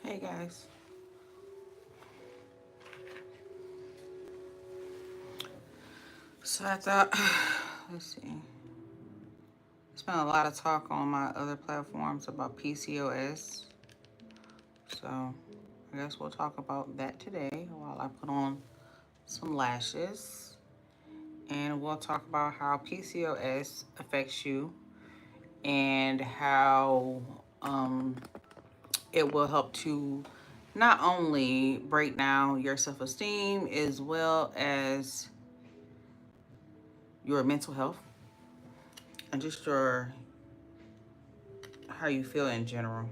Hey guys. So I thought, let's see. There's been a lot of talk on my other platforms about PCOS. So I guess we'll talk about that today while I put on some lashes. And we'll talk about how PCOS affects you and how it will help to not only break down your self-esteem as well as your mental health and just your how you feel in general.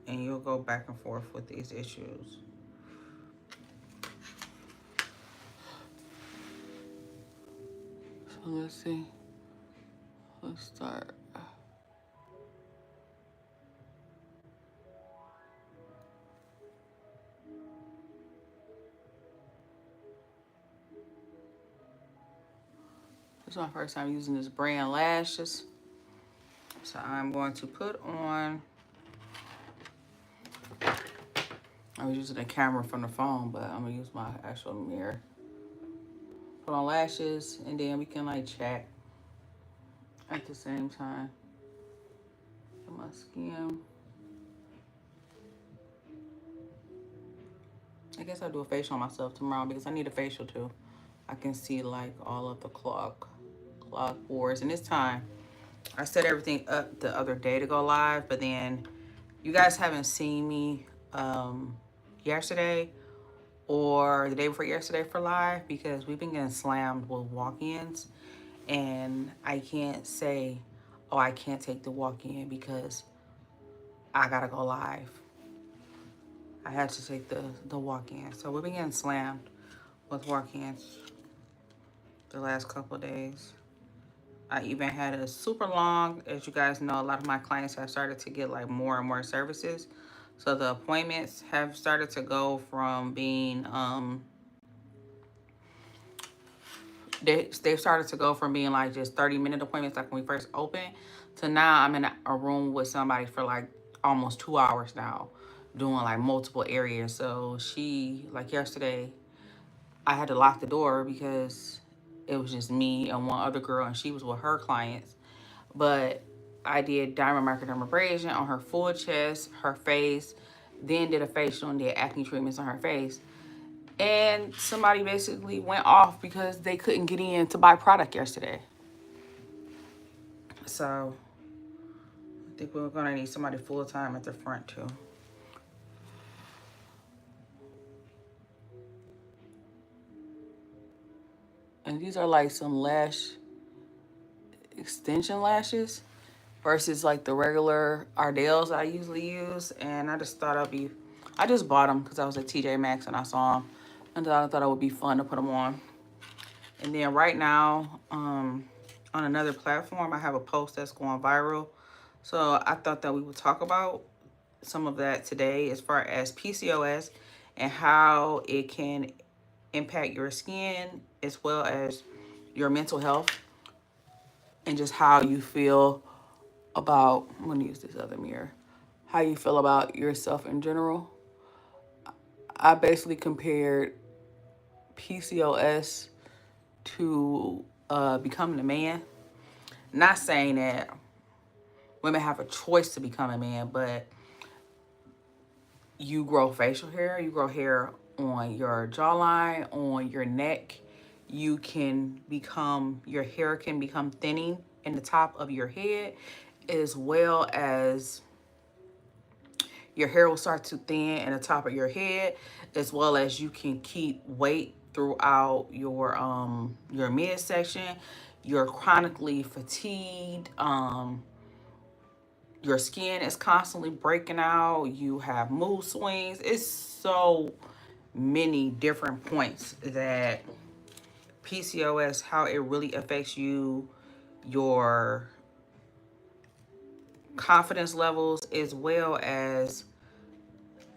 And you'll go back and forth with these issues. So let's see. Let's start. This is my first time using this brand lashes. So I'm going to put on, I was using a camera from the phone, but I'm gonna use my actual mirror. Put on lashes and then we can like chat at the same time. Get my skin. I guess I'll do a facial on myself tomorrow because I need a facial too. I can see like all of the clog pores. And this time, I set everything up the other day to go live, but then you guys haven't seen me yesterday or the day before yesterday for live because we've been getting slammed with walk-ins, and I can't say, oh, I can't take the walk-in because I gotta go live. I had to take the walk-in. So we've been getting slammed with walk-ins the last couple of days. I even had a super long, as you guys know, a lot of my clients have started to get like more and more services. So the appointments have started to go from being, they've started to go from being like just 30-minute appointments like when we first opened to now I'm in a room with somebody for like almost 2 hours now doing like multiple areas. So like yesterday, I had to lock the door because it was just me and one other girl and she was with her clients. But I did diamond microdermabrasion on her full chest, her face, then did a facial and did acne treatments on her face. And somebody basically went off because they couldn't get in to buy product yesterday. So I think we're gonna need somebody full time at the front too. And these are like some lash extension lashes versus like the regular Ardell's I usually use. And I just thought I just bought them because I was at TJ Maxx and I saw them. And I thought it would be fun to put them on. And then right now, on another platform, I have a post that's going viral. So I thought that we would talk about some of that today as far as PCOS and how it can impact your skin as well as your mental health and just how you feel about, I'm going to use this other mirror, how you feel about yourself in general. I basically compared PCOS to becoming a man. Not saying that women have a choice to become a man, but you grow facial hair, you grow hair on your jawline, on your neck. Your hair can become thinning in the top of your head, as well as your hair will start to thin in the top of your head, as well as you can keep weight throughout your midsection. You're chronically fatigued. Your skin is constantly breaking out. You have mood swings. It's so many different points that PCOS, how it really affects you, your confidence levels, as well as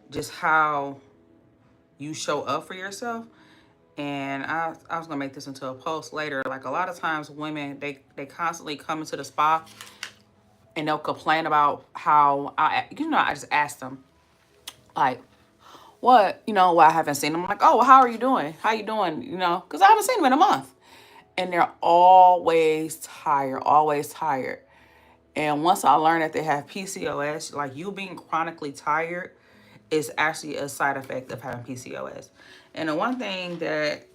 just how you show up for yourself. And I was gonna make this into a post later. Like a lot of times women, they constantly come into the spa and they'll complain about how I just ask them, Like, what? You know, why I haven't seen them. I'm like, oh, well, how are you doing? How you doing? You know, because I haven't seen them in a month. And they're always tired, always tired. And once I learned that they have PCOS, like you being chronically tired is actually a side effect of having PCOS. And the one thing that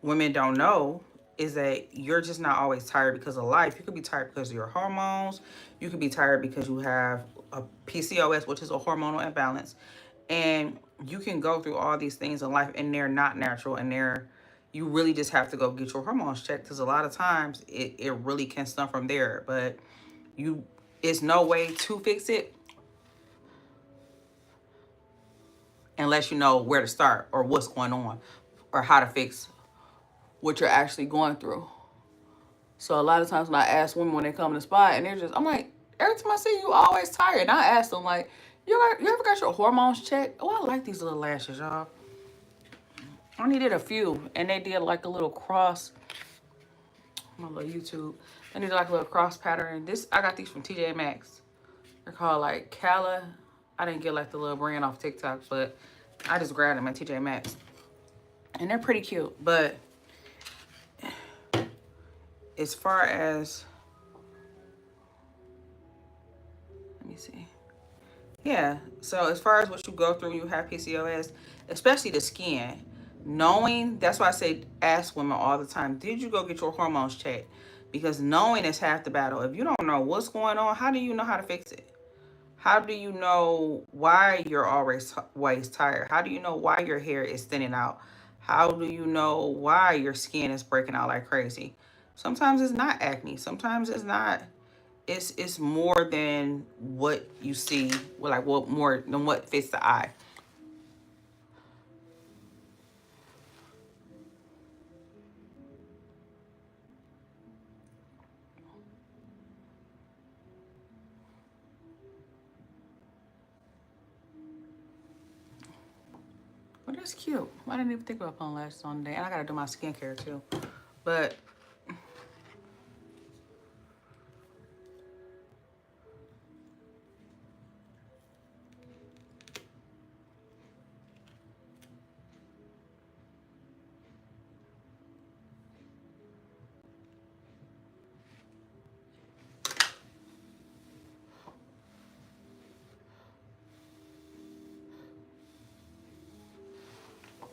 women don't know is that you're just not always tired because of life. You could be tired because of your hormones. You could be tired because you have a PCOS, which is a hormonal imbalance. And you can go through all these things in life and they're not natural, and you really just have to go get your hormones checked, because a lot of times it really can stem from there. But it's no way to fix it unless you know where to start or what's going on or how to fix what you're actually going through. So a lot of times when I ask women when they come to the spot, and I'm like, every time I see you, always tired. And I ask them like, you ever got your hormones checked? Oh, I like these little lashes, y'all. I only did a few, and they did like a little cross. My little YouTube. They did like a little cross pattern. I got these from TJ Maxx. They're called like Cala. I didn't get like the little brand off TikTok, but I just grabbed them at TJ Maxx. And they're pretty cute. But as far as, let me see. Yeah, so as far as what you go through when you have PCOS, especially the skin, knowing, that's why I say ask women all the time, did you go get your hormones checked? Because knowing is half the battle. If you don't know what's going on, how do you know how to fix it? How do you know why you're always tired? How do you know why your hair is thinning out? How do you know why your skin is breaking out like crazy? Sometimes it's not acne. Sometimes it's not. It's more than what you see. Like what more than what fits the eye. But that's cute. I didn't even think about putting lashes on today. And I gotta do my skincare too. But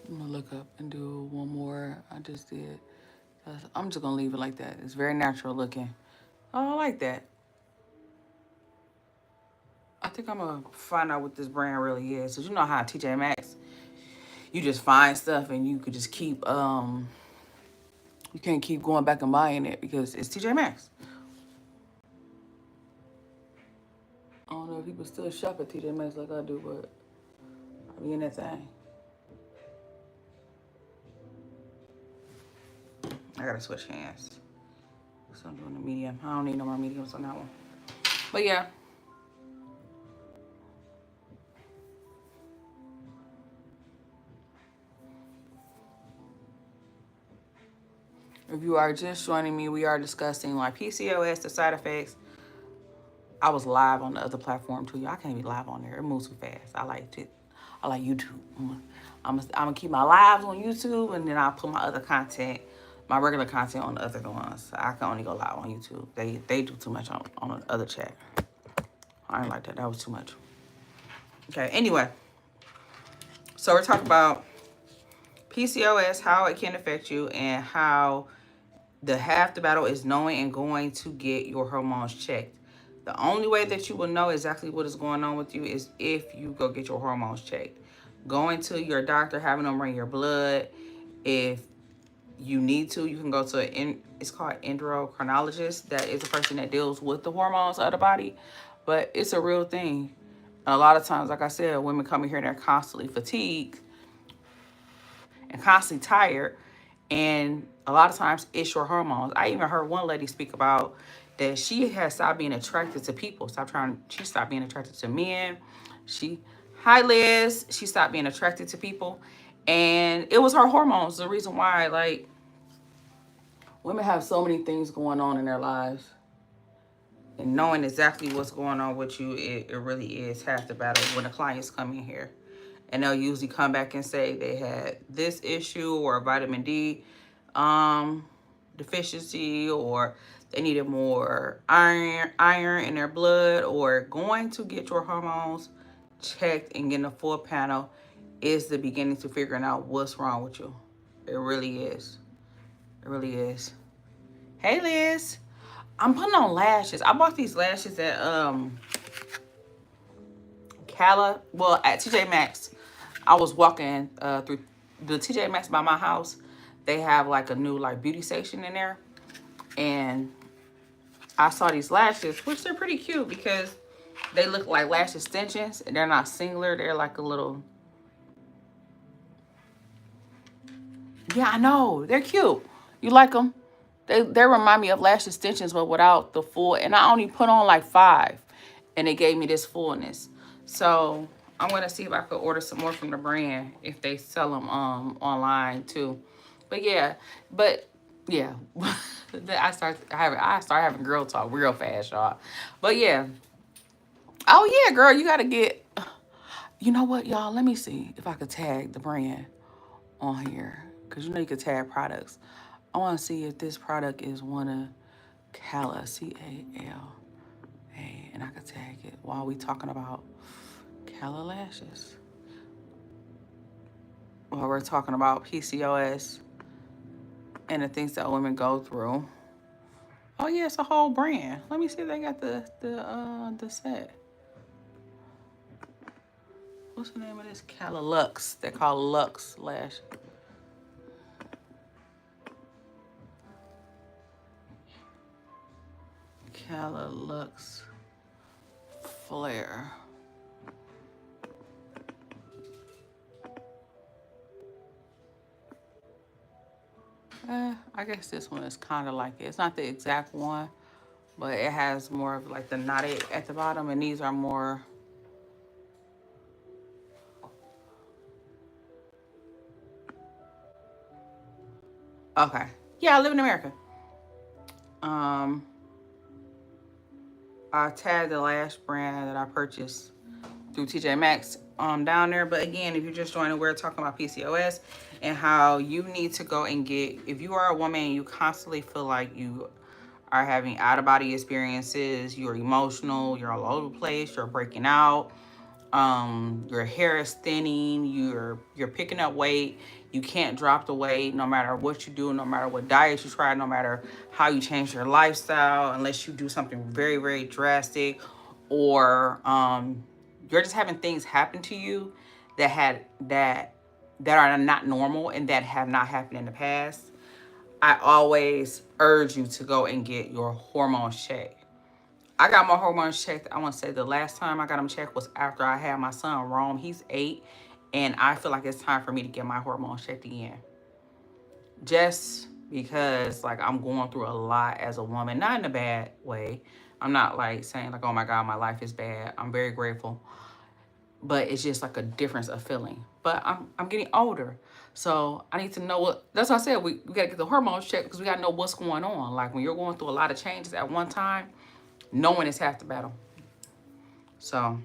I'm gonna look up and do one more. I just did. I'm just gonna leave it like that. It's very natural looking. Oh, I like that. I think I'm gonna find out what this brand really is. Cause you know how TJ Maxx, you just find stuff and you could just keep you can't keep going back and buying it because it's TJ Maxx. I don't know if people still shop at TJ Maxx like I do, but I be in that thing. I gotta switch hands. So I'm doing the medium. I don't need no more mediums on that one. But yeah. If you are just joining me, we are discussing like PCOS, the side effects. I was live on the other platform too. I can't be live on there. It moves too fast. I like YouTube. I'm gonna keep my lives on YouTube, and then I'll put my other content, my regular content, on the other ones. I can only go live on YouTube. They do too much on the other chat. I didn't like that. That was too much. Okay. Anyway, so we're talking about PCOS, how it can affect you, and how the half the battle is knowing and going to get your hormones checked. The only way that you will know exactly what is going on with you is if you go get your hormones checked. Going to your doctor, having them run your blood. If you need to, you can go to it's called endocrinologist. That is a person that deals with the hormones of the body. But it's a real thing. A lot of times, like I said, women come in here and they're constantly fatigued and constantly tired. And a lot of times it's your hormones. I even heard one lady speak about that she has stopped being attracted to people. She stopped being attracted to men. Hi Liz, she stopped being attracted to people. And it was her hormones, the reason why. Like, women have so many things going on in their lives. And knowing exactly what's going on with you, it really is half the battle when the clients come in here. And they'll usually come back and say they had this issue or a vitamin D deficiency, or they needed more iron in their blood, or going to get your hormones checked and getting a full panel is the beginning to figuring out what's wrong with you. It really is. It really is. Hey, Liz. I'm putting on lashes. I bought these lashes at at TJ Maxx. I was walking through the TJ Maxx by my house. They have like a new like beauty station in there, and I saw these lashes, which they're pretty cute because they look like lash extensions, and they're not singular. They're like a little. Yeah, I know. They're cute. You like them? They remind me of lash extensions, but without the full. And I only put on like 5, and it gave me this fullness. So I'm gonna see if I could order some more from the brand if they sell them online too. But yeah. I start having girl talk real fast, y'all. But yeah. Oh yeah, girl, you gotta get. You know what, y'all? Let me see if I could tag the brand on here, because you know you can tag products. I want to see if this product is one of Cala, C-A-L-A, and I can tag it while we talking about Cala lashes. While we're talking about PCOS and the things that women go through. Oh yeah, it's a whole brand. Let me see if they got the set. What's the name of this? Cala Lux. They call Lux lash. Cala Lux Flare. I guess this one is kind of like it. It's not the exact one, but it has more of like the knotted at the bottom, and these are more. Okay. Yeah, I live in America. I tagged the lash brand that I purchased through TJ Maxx down there. But again, if you're just joining, we're talking about PCOS and how you need to go and get, if you are a woman and you constantly feel like you are having out-of-body experiences, you're emotional, you're all over the place, you're breaking out, your hair is thinning, you're picking up weight, you can't drop the weight no matter what you do, no matter what diet you try, no matter how you change your lifestyle, unless you do something very, very drastic, or you're just having things happen to you that are not normal and that have not happened in the past. I always urge you to go and get your hormones checked. I got my hormones checked. I want to say the last time I got them checked was after I had my son, Rome. He's 8. And I feel like it's time for me to get my hormones checked again. Just because, like, I'm going through a lot as a woman. Not in a bad way. I'm not, like, saying, like, oh, my God, my life is bad. I'm very grateful. But it's just, like, a difference of feeling. But I'm getting older. So I need to know what. That's what I said. We got to get the hormones checked because we got to know what's going on. Like, when you're going through a lot of changes at one time, knowing is half the battle. So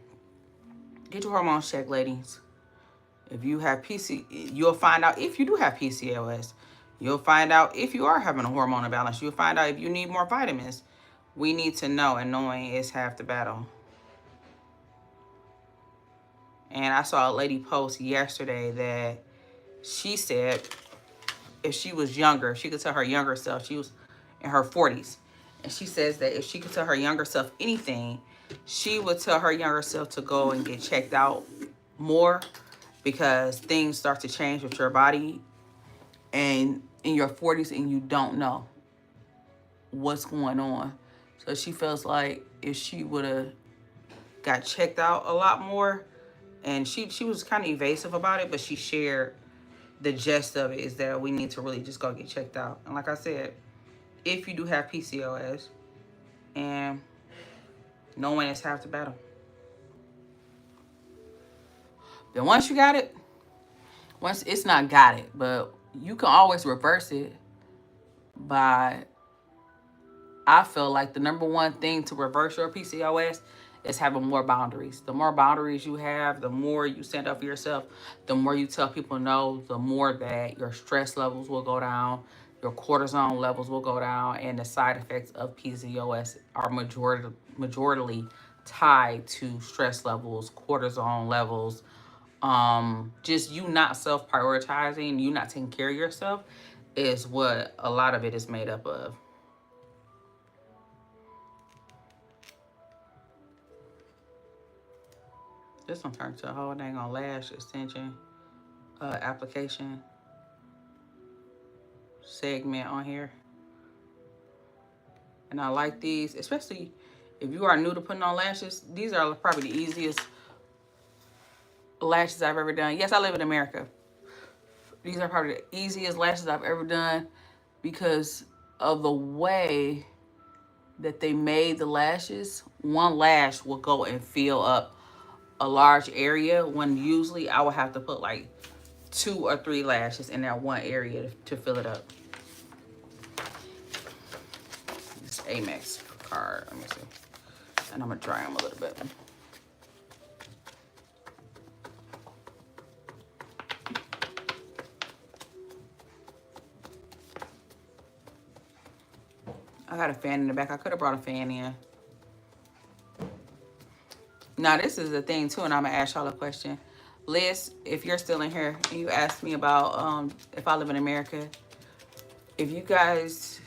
get your hormones checked, ladies. If you have you'll find out if you do have PCOS. You'll find out if you are having a hormone imbalance. You'll find out if you need more vitamins. We need to know, and knowing is half the battle. And I saw a lady post yesterday that she said if she was younger, she could tell her younger self, she was in her 40s. And she says that if she could tell her younger self anything, she would tell her younger self to go and get checked out more, because things start to change with your body and in your 40s and you don't know what's going on. So she feels like if she would have got checked out a lot more, and she was kind of evasive about it, but she shared the gist of it is that we need to really just go get checked out. And like I said, if you do have PCOS, and knowing it's half the battle. Then once you got it, once it's not got it, but you can always reverse it by I feel like the number one thing to reverse your PCOS is having more boundaries. The more boundaries you have, the more you stand up for yourself, the more you tell people no, the more that your stress levels will go down, your cortisone levels will go down, and the side effects of PCOS are majorly tied to stress levels, cortisone levels, just you not self-prioritizing, you not taking care of yourself is what a lot of it is made up of. This one turned to a whole dang on lash extension application segment on here. And I like these, especially if you are new to putting on lashes. These are probably the easiest lashes I've ever done. Yes, I live in America. These are probably the easiest lashes I've ever done because of the way that they made the lashes. One lash will go and fill up a large area when usually I would have to put like 2 or 3 lashes in that one area to fill it up. This Amex card, let me see. And I'm gonna dry them a little bit. I got a fan in the back. I could have brought a fan in. Now this is the thing too, and I'm gonna ask y'all a question. Liz, if you're still in here and you asked me about if I live in America, if you guys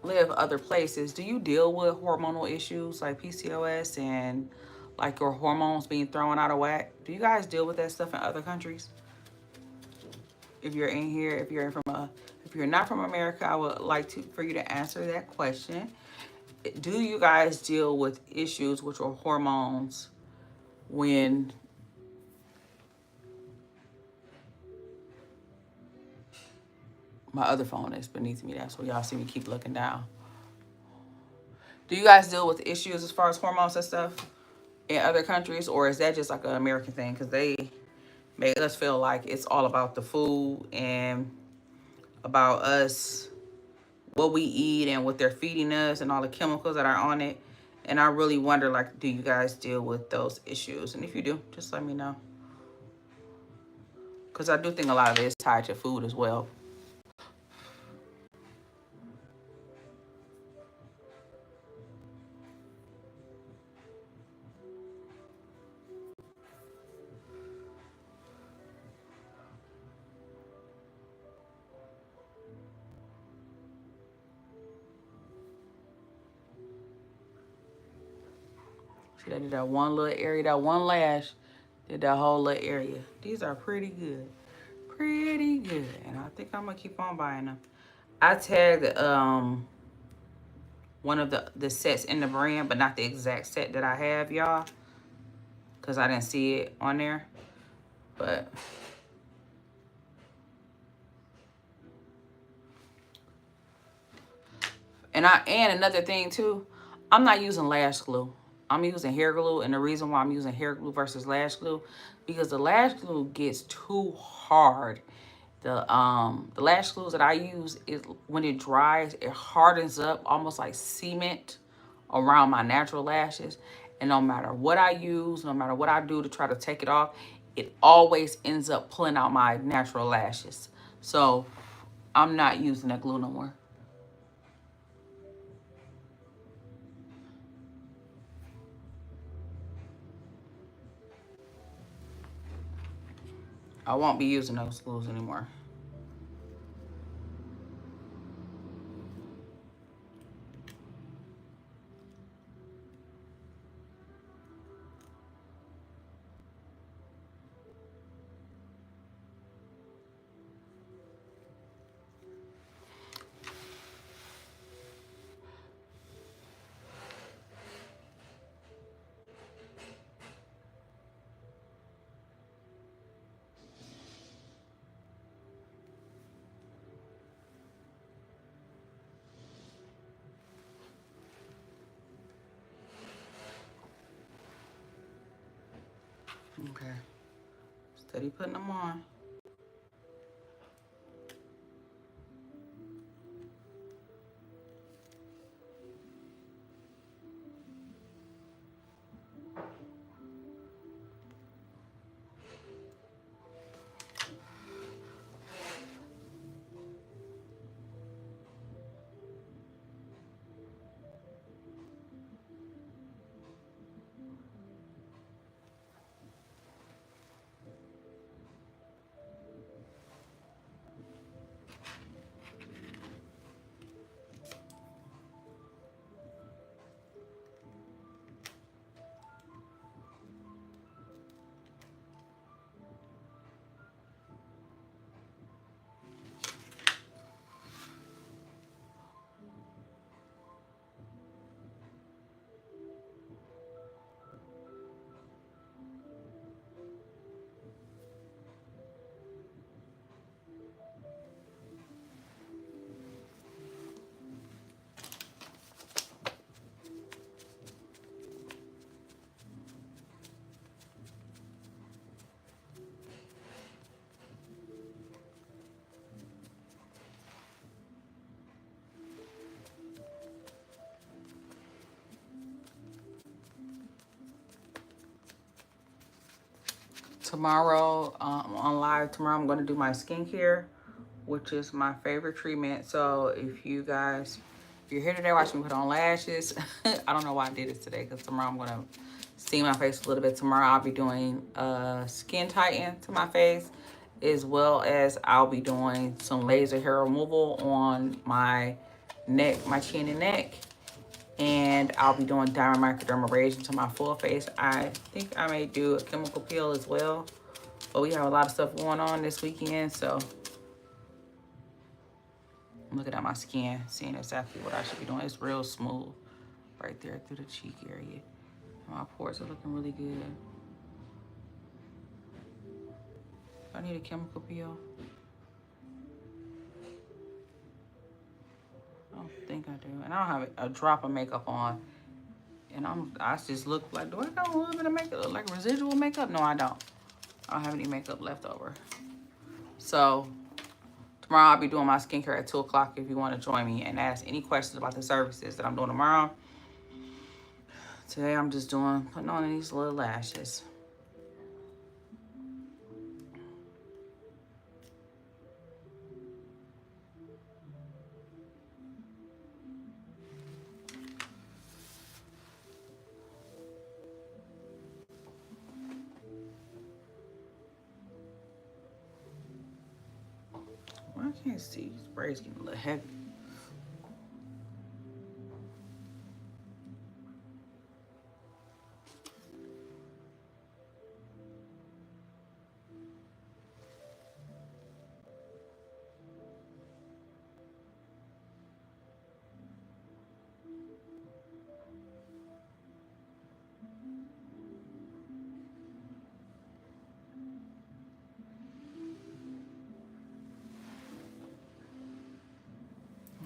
live other places, do you deal with hormonal issues like PCOS and like your hormones being thrown out of whack? Do you guys deal with that stuff in other countries? If you're in here, if you're not from America, I would like for you to answer that question. Do you guys deal with issues with your hormones when my other phone is beneath me? That's why y'all see me keep looking down. Do you guys deal with issues as far as hormones and stuff in other countries, or is that just like an American thing? Because they made us feel like it's all about the food and about us, what we eat and what they're feeding us and all the chemicals that are on it. And I really wonder, like, do you guys deal with those issues? And if you do, just let me know. Because I do think a lot of it is tied to food as well. See, I did that one little area, that one lash, did that whole little area. These are pretty good. Pretty good. And I think I'm going to keep on buying them. I tagged one of the sets in the brand, but not the exact set that I have, y'all, because I didn't see it on there. But and another thing too, I'm not using lash glue. I'm using hair glue, and the reason why I'm using hair glue versus lash glue, because the lash glue gets too hard. The lash glues that I use, is when it dries, it hardens up almost like cement around my natural lashes. And no matter what I use, no matter what I do to try to take it off, it always ends up pulling out my natural lashes. So I'm not using that glue no more. I won't be using those glues anymore. Okay. Steady putting them on. tomorrow, on live tomorrow, I'm going to do my skincare, which is my favorite treatment. So if you're here today watching me put on lashes, I don't know why I did this today, because tomorrow I'm going to steam my face a little bit. Tomorrow I'll be doing skin tighten to my face, as well as I'll be doing some laser hair removal on my neck, my chin and neck. And I'll be doing diamond microdermabrasion to my full face. I think I may do a chemical peel as well. But we have a lot of stuff going on this weekend, so I'm looking at my skin, seeing exactly what I should be doing. It's real smooth right there through the cheek area. My pores are looking really good. Do I need a chemical peel? I don't think I do. And I don't have a drop of makeup on. And I just look like, do I got a little bit of makeup? Look like residual makeup? No, I don't. I don't have any makeup left over. So tomorrow I'll be doing my skincare at 2 o'clock if you want to join me and ask any questions about the services that I'm doing tomorrow. Today I'm just putting on these little lashes. Well, I can't see. This braid's getting a little heavy.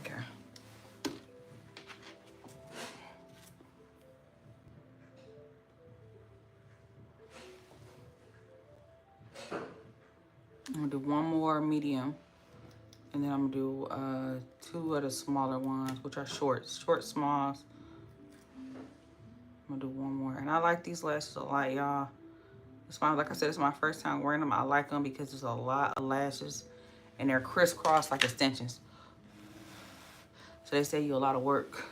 Okay. I'm gonna do one more medium, and then I'm gonna do 2 of the smaller ones, which are short smalls. I'm gonna do one more, and I like these lashes a lot, y'all. Like I said, it's my first time wearing them. I like them because there's a lot of lashes, and they're crisscross like extensions. So they save you a lot of work.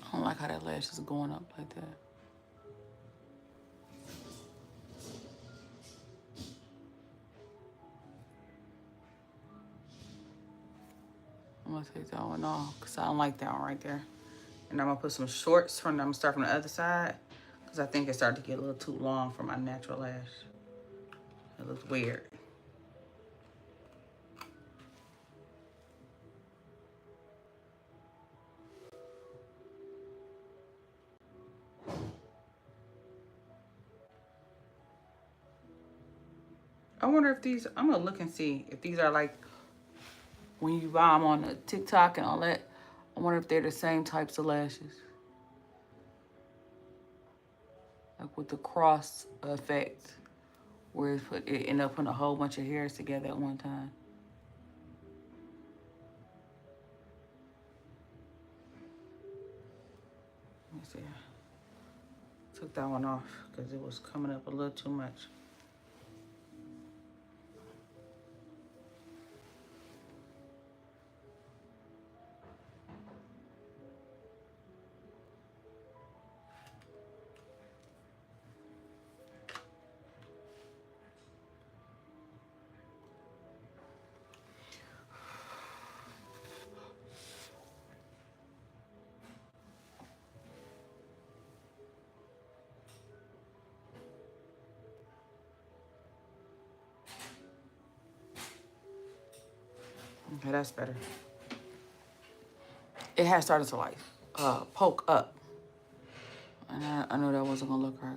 I don't like how that lash is going up like that. I'm gonna take that one off because I don't like that one right there. And I'm gonna put some shorts I'm gonna start from the other side because I think it started to get a little too long for my natural lash. It looks weird. I wonder if these, I'm gonna look and see if these are like, when you buy them on the TikTok and all that, I wonder if they're the same types of lashes. Like with the cross effect, where it end up putting a whole bunch of hairs together at one time. Let me see. Took that one off because it was coming up a little too much. Okay, that's better. It has started to like poke up. And I know that wasn't gonna look right.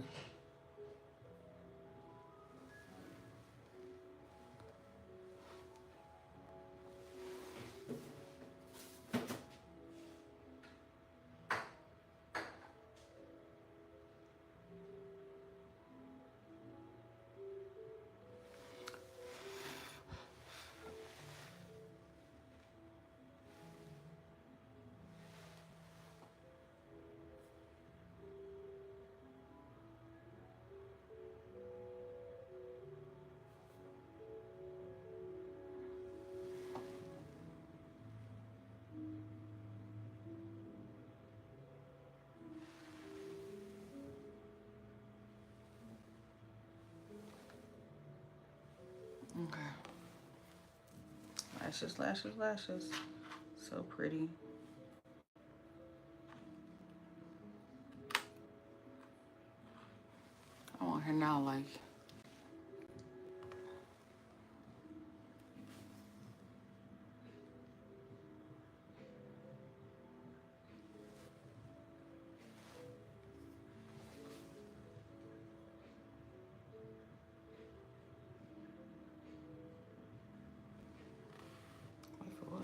Lashes, lashes, lashes. So pretty. I want her now, like. Wait for what?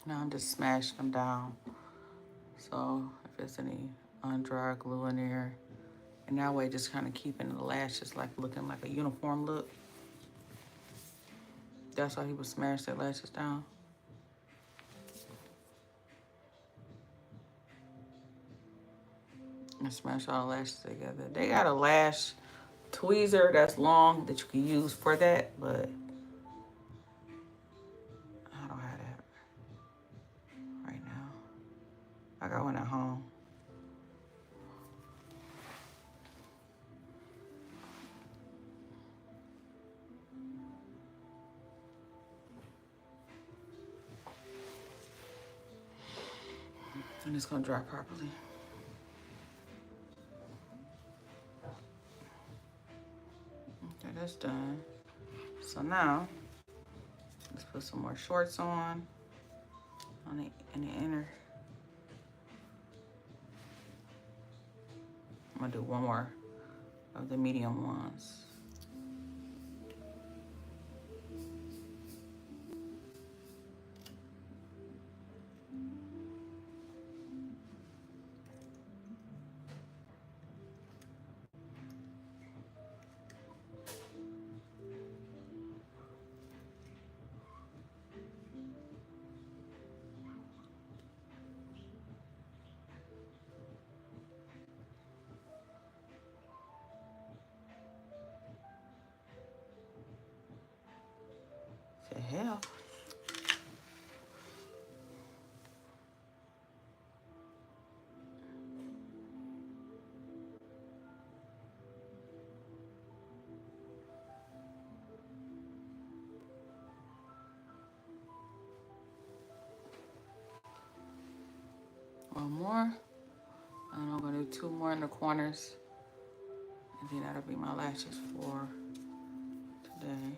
Now I'm just smashing them down. So if there's any undry glue in there, and that way just kind of keeping the lashes like looking like a uniform look. That's why he would smash their lashes down. And smash all the lashes together. They got a lash tweezer that's long that you can use for that, but I don't have that right now. I got one at home. And it's gonna dry properly. Okay, that's done. So now, let's put some more shorts on in the inner. I'm gonna do one more of the medium ones. The hell? One more. And I'm gonna do two more in the corners. And then that'll be my lashes for today.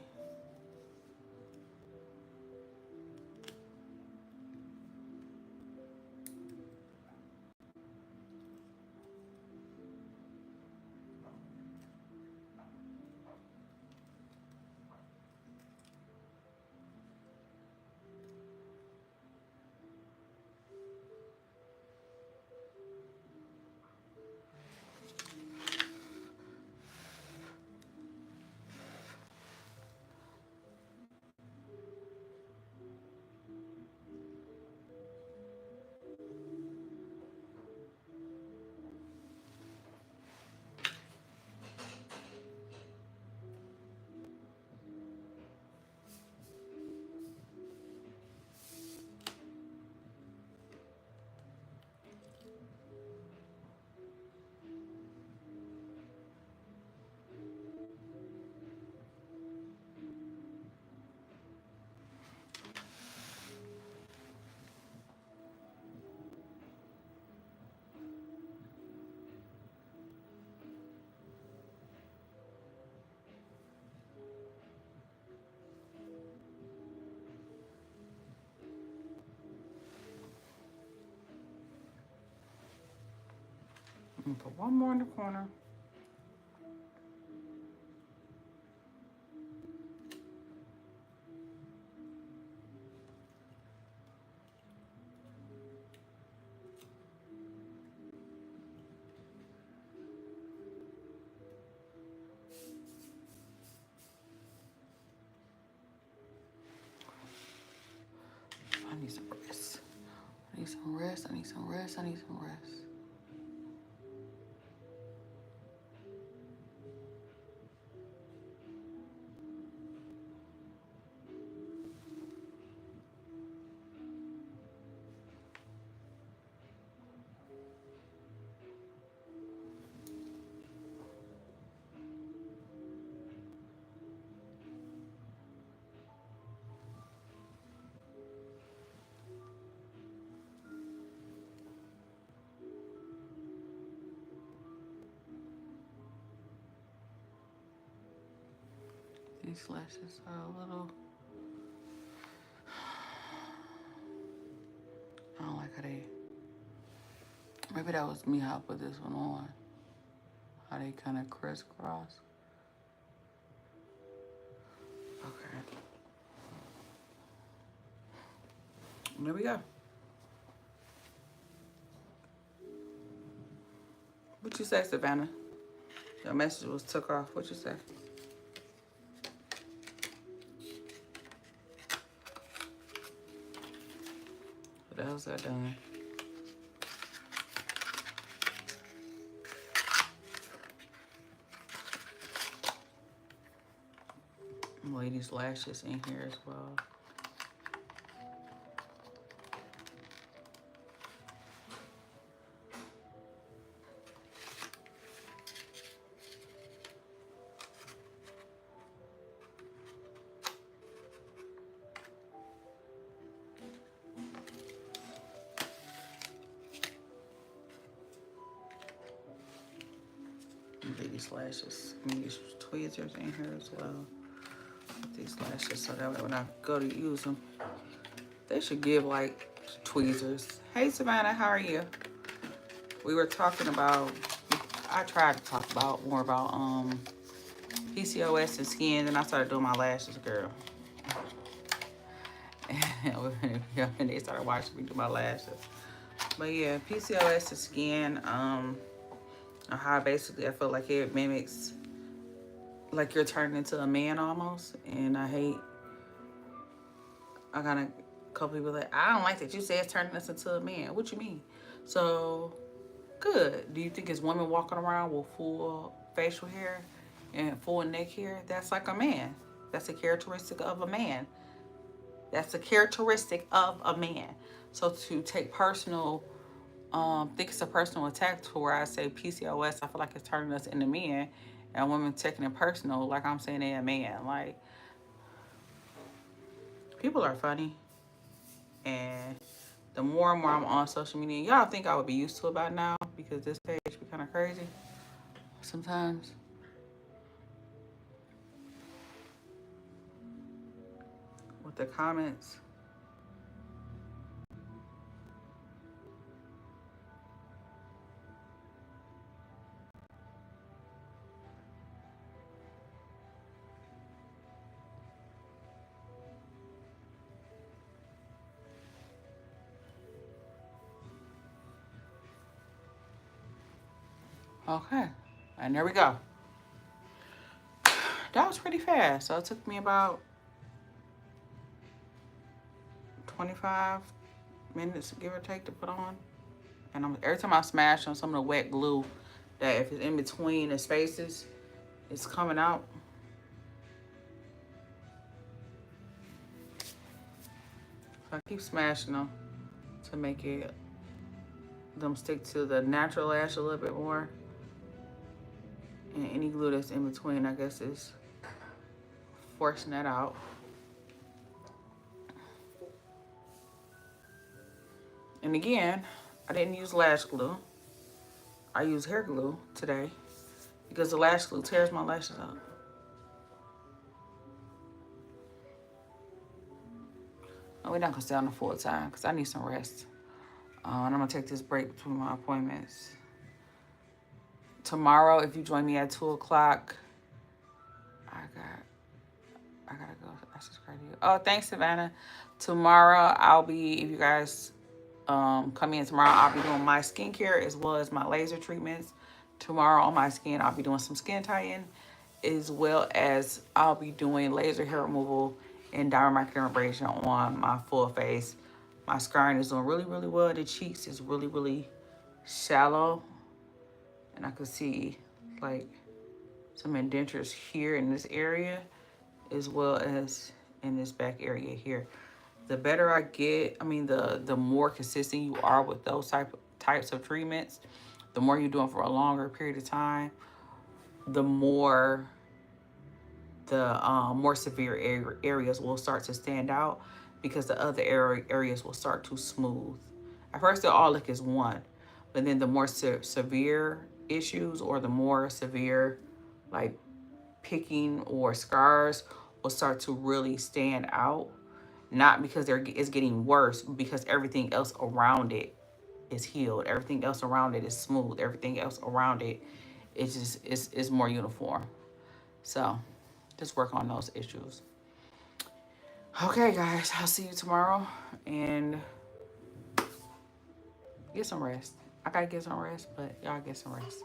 And put one more in the corner. I need some rest. I need some rest. I need some rest. I need some rest. These lashes are a little... I don't like how they... Maybe that was me how I put this one on. How they kind of crisscross. Okay. There we go. What you say, Savannah? Your message was took off. What you say? What else I done? Ladies' lashes in here as well. Ladies' lashes. I mean, these tweezers in here as well. These lashes, so that way when I go to use them, they should give like tweezers. Hey Savannah, how are you? We were talking about, I tried to talk about more about PCOS and skin, and I started doing my lashes, girl. And they started watching me do my lashes. But yeah, PCOS and skin, how basically I feel like it mimics like you're turning into a man almost, and I got a couple people like, I don't like that you say it's turning us into a man. What you mean? So good. Do you think it's women walking around with full facial hair and full neck hair? That's like a man. That's a characteristic of a man. That's a characteristic of a man. So to take personal, think it's a personal attack to where I say PCOS, I feel like it's turning us into men, and women taking it personal, like I'm saying they're a man. Like, people are funny, and the more and more I'm on social media, y'all think I would be used to it by now because this page be kind of crazy sometimes. With the comments. Okay, and there we go. That was pretty fast. So it took me about 25 minutes, give or take, to put on. And every time I smash on some of the wet glue, that if it's in between the spaces, it's coming out. So I keep smashing them to make them stick to the natural lash a little bit more. And any glue that's in between, I guess, is forcing that out. And again, I didn't use lash glue. I used hair glue today because the lash glue tears my lashes out. Oh, we're not gonna stay on the full time because I need some rest. And I'm gonna take this break between my appointments. Tomorrow, if you join me at 2 o'clock, I gotta go. I subscribe to you. Oh, thanks, Savannah. Tomorrow, I'll be, if you guys come in tomorrow, I'll be doing my skincare as well as my laser treatments. Tomorrow on my skin, I'll be doing some skin tie-in, as well as I'll be doing laser hair removal and diamond microdermabrasion on my full face. My scarring is doing really, really well. The cheeks is really, really shallow. And I could see like some indentures here in this area, as well as in this back area here. The better I get, I mean, the more consistent you are with those types of treatments, the more you're doing for a longer period of time, the more severe areas will start to stand out, because the other areas will start to smooth. At first, they'll all look as one, but then the more severe issues, or the more severe like picking or scars will start to really stand out. Not because it's getting worse, but because everything else around it is healed. Everything else around it is smooth. Everything else around it is just is more uniform. So just work on those issues. Okay, guys, I'll see you tomorrow and get some rest. I gotta get some rest, but y'all get some rest.